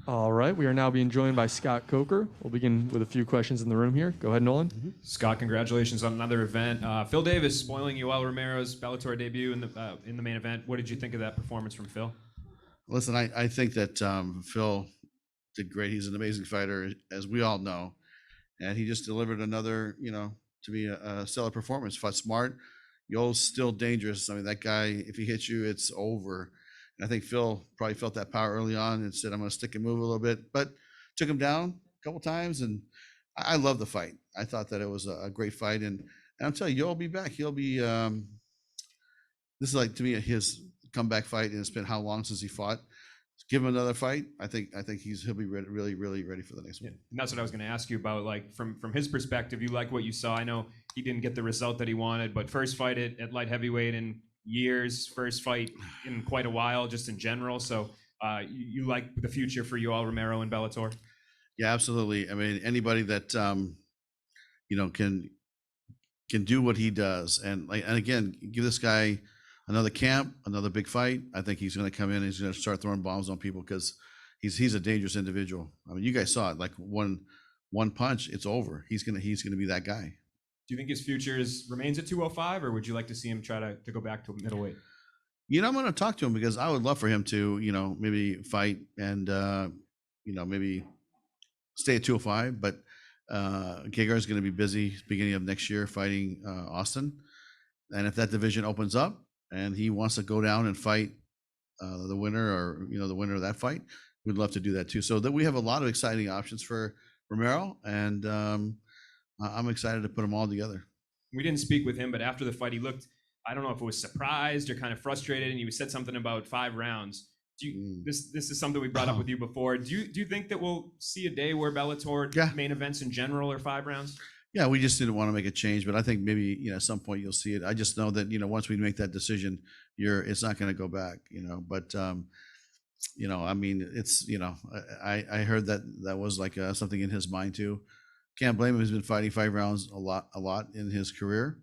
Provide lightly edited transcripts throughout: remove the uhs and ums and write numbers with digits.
All right, we are now being joined by Scott Coker. We'll begin with a few questions in the room here. Go ahead, Nolan. Scott, congratulations on another event. Phil Davis spoiling Yoel Romero's Bellator debut in the main event. What did you think of that performance from Phil? Listen, I think that Phil did great. He's an amazing fighter, as we all know, and he just delivered another, to be a stellar performance. Fought smart. Yoel's still dangerous. I mean, that guy, if he hits you, it's over. And I think Phil probably felt that power early on and said, I'm going to stick and move a little bit, but took him down a couple times. And I love the fight. I thought that it was a great fight. And I'm telling you, Yoel will be back. He'll be, this is like, to me, his comeback fight. And it's been how long since he fought? Give him another fight. I think he'll be really ready for the next one. And that's what I was going to ask you about. Like from his perspective, you like what you saw. I know he didn't get the result that he wanted, but first fight at light heavyweight in years, first fight in quite a while, just in general. So you like the future for Yoel Romero and Bellator? Yeah, absolutely. I mean, anybody that can do what he does, and again, give this guy another camp, another big fight. I think he's going to come in and he's going to start throwing bombs on people because he's a dangerous individual. I mean, you guys saw it. Like one punch, it's over. He's gonna be that guy. Do you think his future remains at 205, or would you like to see him try to go back to middleweight? I'm going to talk to him because I would love for him to, maybe fight and, maybe stay at 205. But Gegard is going to be busy beginning of next year fighting Austin. And if that division opens up and he wants to go down and fight the winner or, the winner of that fight, we'd love to do that too. So that we have a lot of exciting options for Romero, and I'm excited to put them all together. We didn't speak with him, but after the fight, he looked, I don't know if it was surprised or kind of frustrated, and you said something about 5 rounds. This is something we brought up with you before. Do you think that we'll see a day where Bellator main events in general are 5 rounds? Yeah, we just didn't want to make a change, but I think maybe at some point you'll see it. I just know that once we make that decision, it's not going to go back. But I mean, it's I heard that was like something in his mind too. Can't blame him. He's been fighting 5 rounds a lot in his career,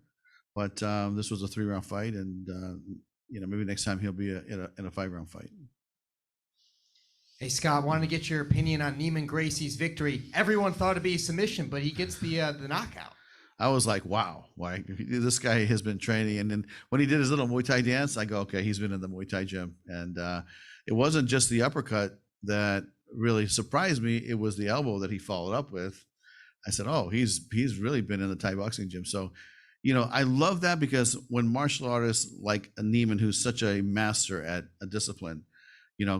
but this was a 3-round fight, and maybe next time he'll be in a 5-round fight. Hey Scott, wanted to get your opinion on Neiman Gracie's victory. Everyone thought it'd be a submission, but he gets the knockout. I was like, wow, this guy has been training. And then when he did his little Muay Thai dance, I go, okay, he's been in the Muay Thai gym. And it wasn't just the uppercut that really surprised me. It was the elbow that he followed up with. I said, oh, he's really been in the Thai boxing gym. So, I love that because when martial artists like a Neiman, who's such a master at a discipline,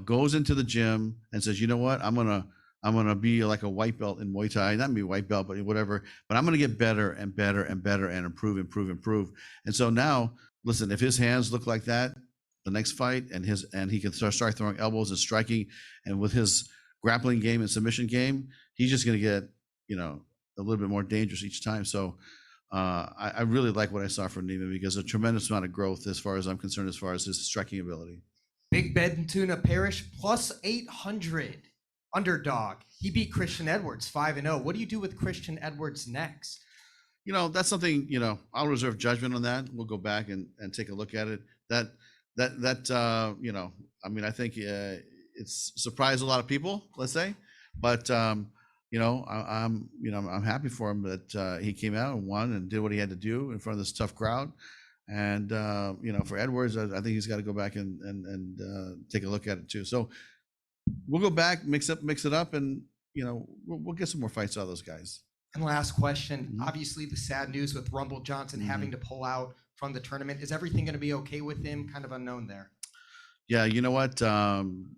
goes into the gym and says, you know what, I'm gonna be like a white belt in Muay Thai, not be a white belt, but whatever, but I'm gonna get better and better and better and improve. And so now, listen, if his hands look like that, the next fight, and he can start throwing elbows and striking, and with his grappling game and submission game, he's just gonna get, a little bit more dangerous each time. So I really like what I saw from Neiman because a tremendous amount of growth as far as I'm concerned, as far as his striking ability. Big Bentuna Parish plus 800 underdog. He beat Christian Edwards 5-0. What do you do with Christian Edwards next? That's something, I'll reserve judgment on that. We'll go back and take a look at it. That I mean, I think it's surprised a lot of people, let's say, but I'm happy for him that he came out and won and did what he had to do in front of this tough crowd. And for Edwards, I think he's got to go back and take a look at it too. So we'll go back, mix it up, and we'll get some more fights out of those guys. And last question, obviously the sad news with Rumble Johnson having to pull out from the tournament. Is everything going to be okay with him? Kind of unknown there. Yeah, you know what?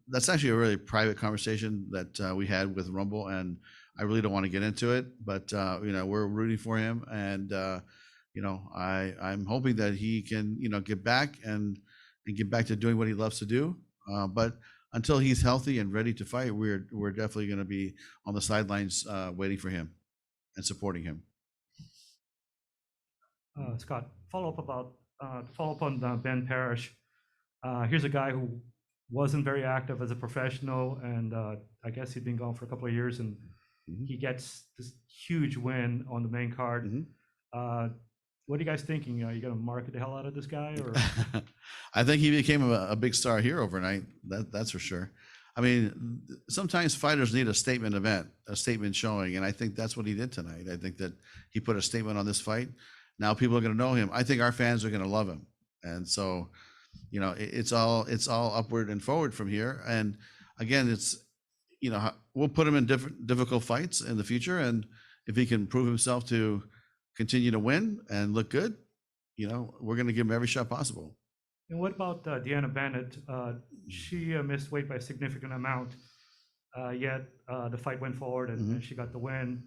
That's actually a really private conversation that we had with Rumble, and I really don't want to get into it. But we're rooting for him, and I'm hoping that he can get back and get back to doing what he loves to do. But until he's healthy and ready to fight, we're definitely going to be on the sidelines waiting for him and supporting him. Scott, follow up on Ben Parrish. Here's a guy who wasn't very active as a professional, and I guess he'd been gone for a couple of years, and he gets this huge win on the main card. What are you guys thinking? Are you going to market the hell out of this guy? Or I think he became a big star here overnight. That's for sure. I mean, sometimes fighters need a statement event, a statement showing, and I think that's what he did tonight. I think that he put a statement on this fight. Now people are going to know him. I think our fans are going to love him, and so, you know, it's all upward and forward from here. And again, it's, you know, we'll put him in difficult fights in the future, and if he can prove himself to continue to win and look good, you know, we're going to give him every shot possible. And what about Deanna Bennett? She missed weight by a significant amount, yet the fight went forward and she got the win.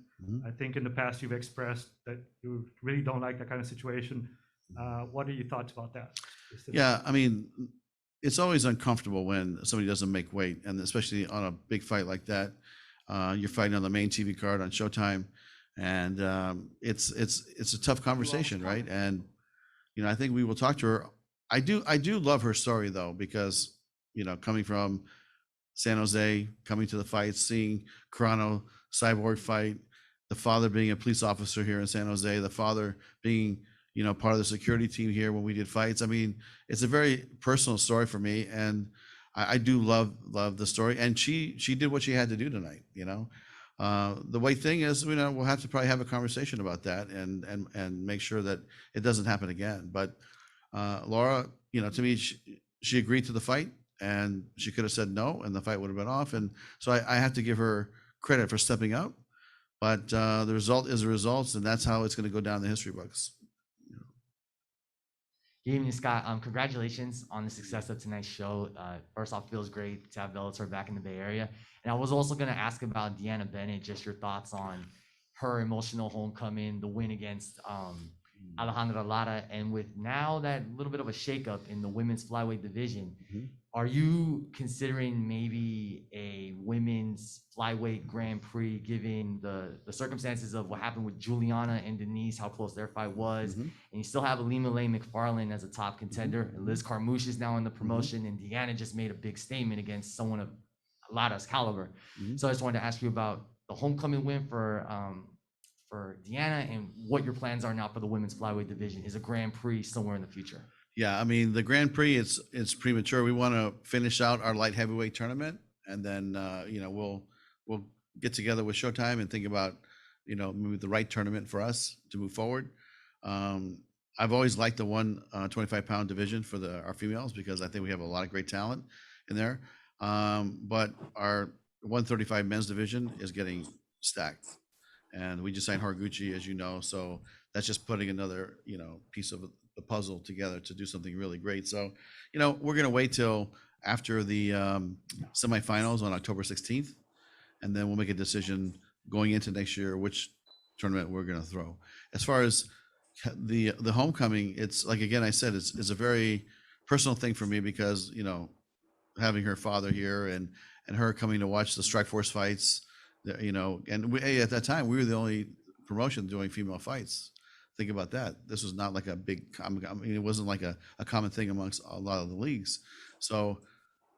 I think in the past you've expressed that you really don't like that kind of situation. What are your thoughts about that? Yeah, I mean, it's always uncomfortable when somebody doesn't make weight, and especially on a big fight like that. You're fighting on the main TV card on Showtime, and it's a tough conversation, right? And you know, I think we will talk to her. I do love her story though, because, you know, coming from San Jose, coming to the fight, seeing Carano Cyborg fight, the father being a police officer here in San Jose, the father being, you know, part of the security team here when we did fights. I mean, it's a very personal story for me, and I do love the story. And she did what she had to do tonight. You know, the way thing is, you know, we'll have to probably have a conversation about that and make sure that it doesn't happen again. But Laura, you know, to me, she agreed to the fight, and she could have said no, and the fight would have been off. And so I have to give her credit for stepping up. But the result is the results, and that's how it's going to go down in the history books. Good evening, Scott. Congratulations on the success of tonight's show. First off, feels great to have Bellator back in the Bay Area. And I was also going to ask about Deanna Bennett, just your thoughts on her emotional homecoming, the win against Alejandra Lara, and with now that little bit of a shakeup in the women's flyweight division, are you considering maybe a women's flyweight Grand Prix, given the circumstances of what happened with Juliana and Denise, how close their fight was, and you still have Alima Lay McFarland as a top contender, and Liz Carmouche is now in the promotion, and Deanna just made a big statement against someone of Lara's caliber. So I just wanted to ask you about the homecoming win for Deanna, and what your plans are now for the women's flyweight division. Is a Grand Prix somewhere in the future? Yeah, I mean, the Grand Prix, it's premature. We want to finish out our light heavyweight tournament, and then you know, we'll get together with Showtime and think about, you know, maybe the right tournament for us to move forward. I've always liked the 125-pound division for our females, because I think we have a lot of great talent in there. But our 135 men's division is getting stacked, and we just signed Horiguchi, as you know, so that's just putting another, you know, piece of the puzzle together to do something really great. So, you know, we're going to wait till after the semifinals on October 16th, and then we'll make a decision going into next year which tournament we're going to throw. As far as the homecoming, it's like, again, I said, it's a very personal thing for me, because, you know, having her father here and her coming to watch the Strikeforce fights, you know, and at that time we were the only promotion doing female fights. Think about that. This was not like a big, I mean, it wasn't like a common thing amongst a lot of the leagues. So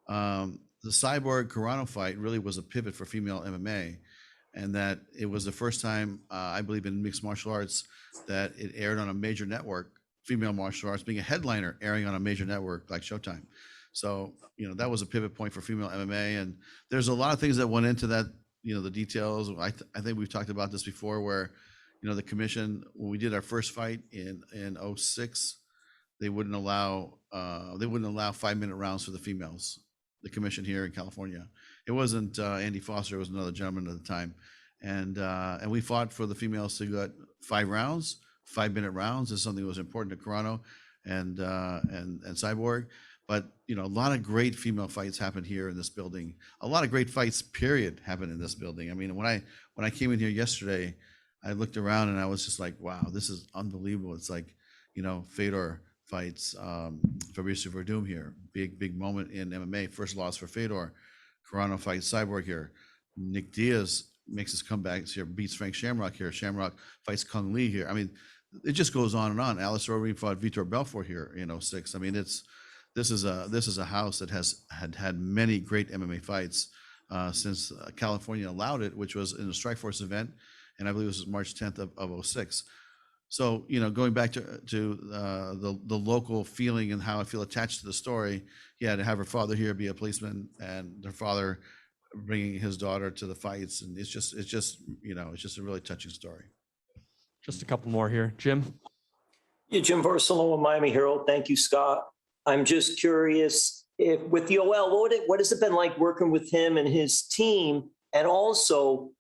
the Cyborg Carano fight really was a pivot for female MMA, and that it was the first time, I believe, in mixed martial arts that it aired on a major network, female martial arts being a headliner, airing on a major network like Showtime. So, you know, that was a pivot point for female MMA, and there's a lot of things that went into that, you know, the details. I think we've talked about this before, where, you know, the commission, when we did our first fight in 06, they wouldn't allow 5-minute rounds for the females. The commission here in California, it wasn't Andy Foster, it was another gentleman at the time, and we fought for the females to get 5 rounds, 5-minute rounds. Is something that was important to Carano and Cyborg. But, you know, a lot of great female fights happened here in this building. A lot of great fights, period, happened in this building. I mean, when I came in here yesterday, I looked around and I was just like, wow, this is unbelievable. It's like, you know, Fedor fights Fabricio Verdum here. Big moment in MMA. First loss for Fedor. Carano fights Cyborg here. Nick Diaz makes his comeback here, beats Frank Shamrock here. Shamrock fights Kung Lee here. I mean, it just goes on and on. Alistair Overeem fought Vitor Belfort here in 06. I mean, this is a house that had many great MMA fights since California allowed it, which was in a Strikeforce event, and I believe it was March 10th of 06. So, going back to the local feeling and how I feel attached to the story, yeah, to have her father here be a policeman and her father bringing his daughter to the fights, and it's just a really touching story. Just a couple more here. Jim? Yeah, Jim Barcelona, Miami Herald. Thank you, Scott. I'm just curious if with Yoel, what has it been like working with him and his team? And also,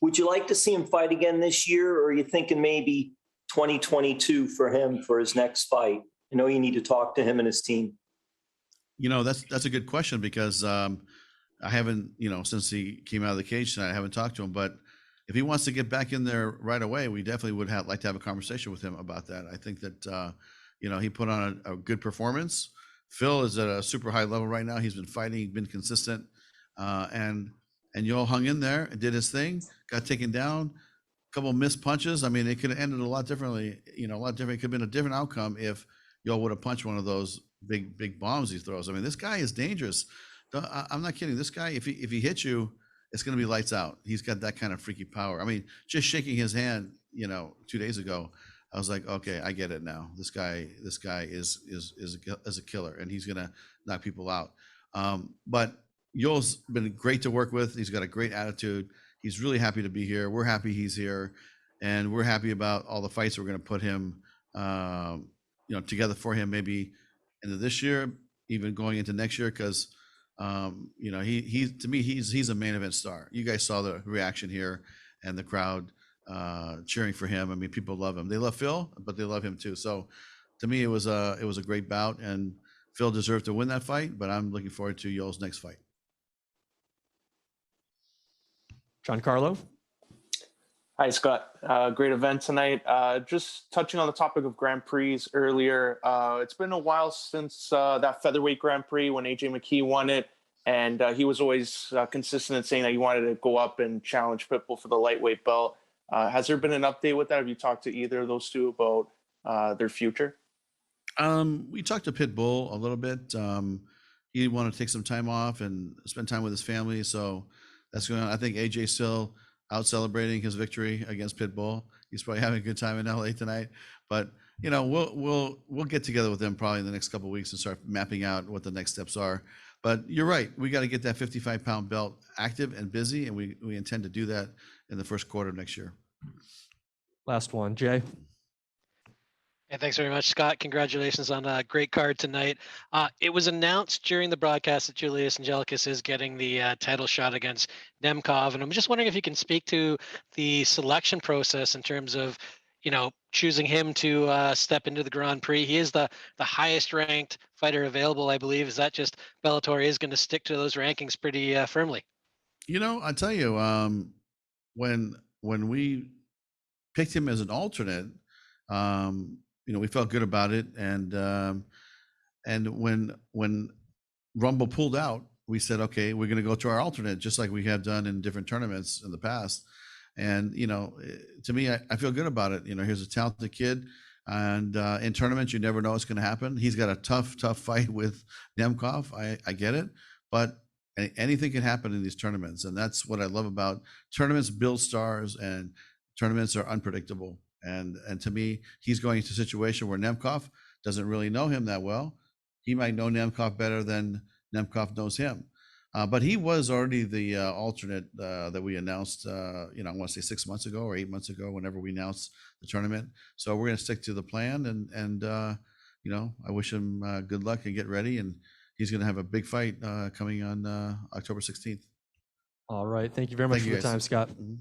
would you like to see him fight again this year, or are you thinking maybe 2022 for him for his next fight? I know you need to talk to him and his team. That's a good question because I haven't, since he came out of the cage tonight, I haven't talked to him. But if he wants to get back in there right away, we definitely would like to have a conversation with him about that. I think that, he put on a good performance. Phil is at a super high level right now. He's been fighting, been consistent, and Yoel hung in there and did his thing, got taken down. Couple missed punches. I mean, it could have ended a lot differently. A lot different. It could have been a different outcome if Yoel would have punched one of those big bombs he throws. I mean, this guy is dangerous. I'm not kidding. This guy, if he hits you, it's going to be lights out. He's got that kind of freaky power. I mean, just shaking his hand, 2 days ago, I was like, okay, I get it now. This guy is a killer, and he's going to knock people out. But Yoel's been great to work with. He's got a great attitude. He's really happy to be here. We're happy he's here, and we're happy about all the fights we're going to put him, together for him. Maybe into this year, even going into next year, because he to me he's a main event star. You guys saw the reaction here and the crowd cheering for him. I mean, people love him. They love Phil, but they love him too. So to me, it was a great bout, and Phil deserved to win that fight. But I'm looking forward to Yoel's next fight. Giancarlo? Hi, Scott. Great event tonight. Just touching on the topic of Grand Prix earlier, it's been a while since that featherweight Grand Prix when AJ McKee won it, and he was always consistent in saying that he wanted to go up and challenge Pitbull for the lightweight belt. Has there been an update with that? Have you talked to either of those two about their future? We talked to Pitbull a little bit. He wanted to take some time off and spend time with his family, so that's going on. I think AJ's still out celebrating his victory against Pitbull. He's probably having a good time in LA tonight. But we'll get together with him probably in the next couple of weeks and start mapping out what the next steps are. But you're right. We got to get that 55-pound belt active and busy, and we intend to do that in the first quarter of next year. Last one, Jay. Hey, thanks very much, Scott. Congratulations on a great card tonight. It was announced during the broadcast that Julius Angelicus is getting the title shot against Nemkov, and I'm just wondering if you can speak to the selection process in terms of, choosing him to step into the Grand Prix. He is the highest ranked fighter available, I believe. Is that just Bellator is going to stick to those rankings pretty firmly? I tell you, when we picked him as an alternate, we felt good about it, and when Rumble pulled out, we said, okay, we're going to go to our alternate, just like we have done in different tournaments in the past. And to me, I feel good about it. Here's a talented kid, and in tournaments, you never know what's going to happen. He's got a tough fight with Nemkov. I get it, but anything can happen in these tournaments, and that's what I love about tournaments. Build stars, and tournaments are unpredictable. And to me, he's going into a situation where Nemkov doesn't really know him that well. He might know Nemkov better than Nemkov knows him. But he was already the alternate that we announced, I want to say 6 months ago or 8 months ago, whenever we announced the tournament. So we're going to stick to the plan, and I wish him good luck and get ready. And he's going to have a big fight coming on October 16th. All right. Thank you very much for the time, Scott. Mm-hmm.